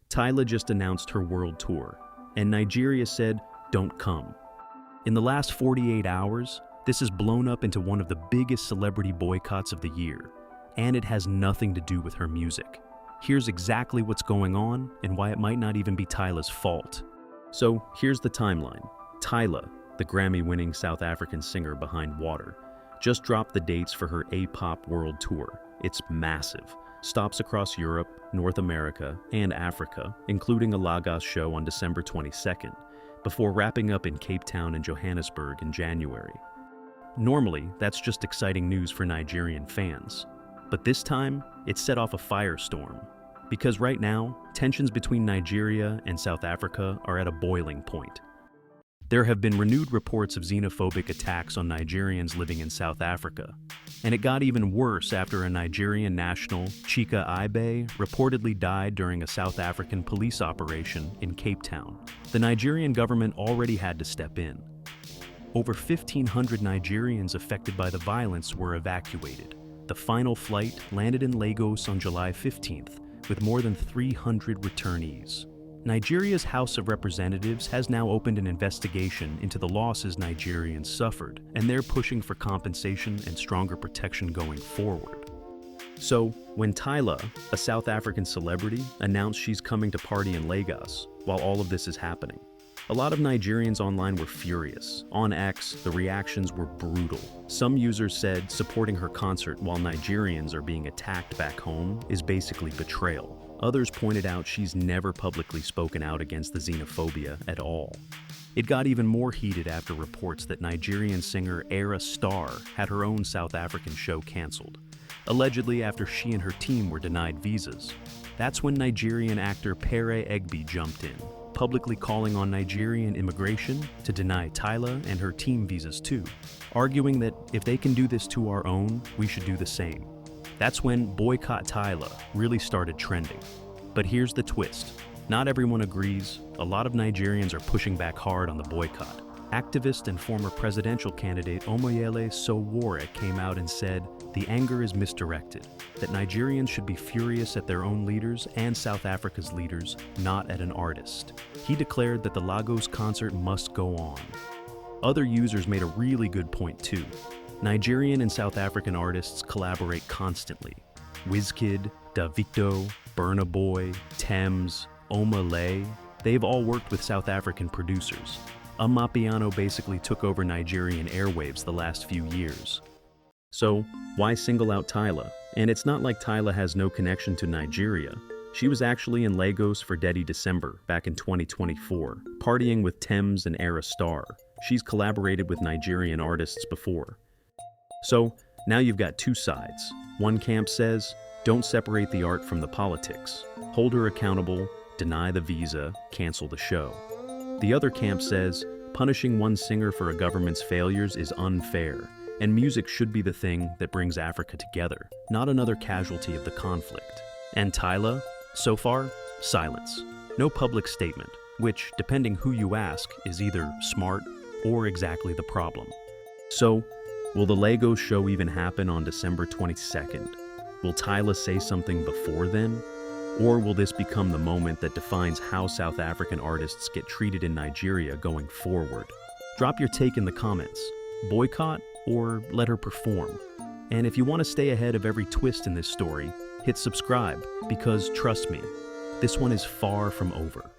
Tyla just announced her world tour, and Nigeria said, "Don't come." In the last 48 hours, this has blown up into one of the biggest celebrity boycotts of the year, and it has nothing to do with her music. Here's exactly what's going on and why it might not even be Tyla's fault. So here's the timeline. Tyla, the Grammy-winning South African singer behind Water, just dropped the dates for her APOP World Tour. It's massive. Stops across Europe, North America, and Africa, including a Lagos show on December 22nd, before wrapping up in Cape Town and Johannesburg in January. Normally, that's just exciting news for Nigerian fans. But this time, it set off a firestorm. Because right now, tensions between Nigeria and South Africa are at a boiling point. There have been renewed reports of xenophobic attacks on Nigerians living in South Africa. And it got even worse after a Nigerian national, Chika Ibe, reportedly died during a South African police operation in Cape Town. The Nigerian government already had to step in. Over 1,500 Nigerians affected by the violence were evacuated. The final flight landed in Lagos on July 15th, with more than 300 returnees. Nigeria's House of Representatives has now opened an investigation into the losses Nigerians suffered, and they're pushing for compensation and stronger protection going forward. So, when Tyla, a South African celebrity, announced she's coming to party in Lagos while all of this is happening, a lot of Nigerians online were furious. On X, the reactions were brutal. Some users said supporting her concert while Nigerians are being attacked back home is basically betrayal. Others pointed out she's never publicly spoken out against the xenophobia at all. It got even more heated after reports that Nigerian singer Era Star had her own South African show canceled, allegedly after she and her team were denied visas. That's when Nigerian actor Pere Egbe jumped in, publicly calling on Nigerian immigration to deny Tyla and her team visas too, arguing that if they can do this to our own, we should do the same. That's when Boycott Tyla really started trending. But here's the twist. Not everyone agrees. A lot of Nigerians are pushing back hard on the boycott. Activist and former presidential candidate Omoyele Sowore came out and said the anger is misdirected, that Nigerians should be furious at their own leaders and South Africa's leaders, not at an artist. He declared that the Lagos concert must go on. Other users made a really good point too. Nigerian and South African artists collaborate constantly. Wizkid, Davido, Burna Boy, Tems, Omoyele, they've all worked with South African producers. Amapiano basically took over Nigerian airwaves the last few years. So, why single out Tyla? And it's not like Tyla has no connection to Nigeria. She was actually in Lagos for Dirty December back in 2024, partying with Tems and Era Star. She's collaborated with Nigerian artists before. So, now you've got two sides. One camp says, don't separate the art from the politics. Hold her accountable, deny the visa, cancel the show. The other camp says, punishing one singer for a government's failures is unfair, and music should be the thing that brings Africa together, not another casualty of the conflict. And Tyla, so far, silence. No public statement, which, depending who you ask, is either smart or exactly the problem. So, will the Lagos show even happen on December 22nd? Will Tyla say something before then? Or will this become the moment that defines how South African artists get treated in Nigeria going forward? Drop your take in the comments. Boycott or let her perform? And if you want to stay ahead of every twist in this story, hit subscribe because trust me, this one is far from over.